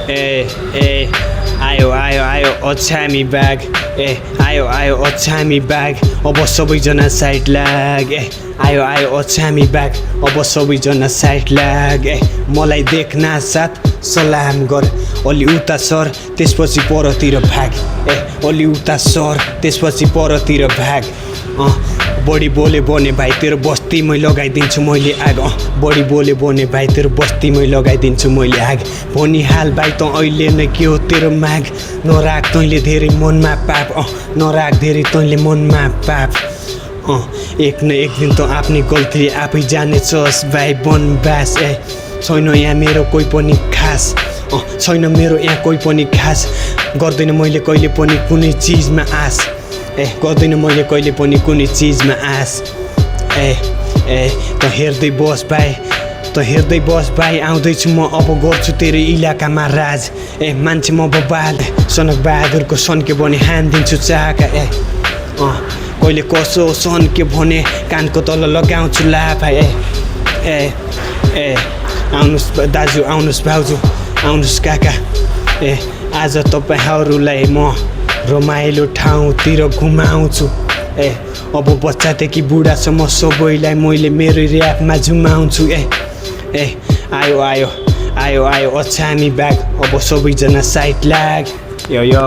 ए आयो आयो आयो अछामी ब्याग आयो आयो अछामी ब्याग अब सबैजना साइड लाग आयो आयो अछामी ब्याग अब सबैजना साइड लाग मलाई देख्न साथ सलाम गर अलि उता सर त्यसपछि परतिर भाग अलि उता सर त्यसपछि परतिर भाग बढी बोले बने भाइ तेरो बस्तीमै लगाइदिन्छु मैले आग बढी बोले बने भाइ तेरो बस्तीमै लगाइदिन्छु मैले आग भनिहाल भाइ त अहिले नै के हो तेरो माग नराख तैँले धेरै मनमा पाप नराख धेरै तैँले मनमा पाप एक न एक दिन त आफ्नै गल्ती आफै जानेछस् भाइ बनबास छैन यहाँ मेरो कोही पनि खास छैन मेरो यहाँ कोही पनि खास गर्दैन मैले कहिले पनि कुनै चिजमा आश गर्दैन मैले कहिले पनि कुनै चिजमा आश त हेर्दै बस भाइ त हेर्दै बस भाइ आउँदैछु म अब गर्छु तेरो इलाकामा राज मान्छे म बबाद सनक बहादुरको सन्क्यो भने हानिदिन्छु चाका कहिले कसो सन्क्यो भने कानको तल लगाउँछु लाफा आउनुहोस् दाजु आउनुहोस् भाउजू आउनुहोस् काका आज तपाईँहरूलाई म रमाइलो ठाउँतिर घुमाउँछु अब बच्चादेखि बुढासम्म सबैलाई मैले मेरो ऱ्यापमा झुमाउँछु आयो आयो आयो आयो अछामी ब्याग अब सबैजना साइड लाग यो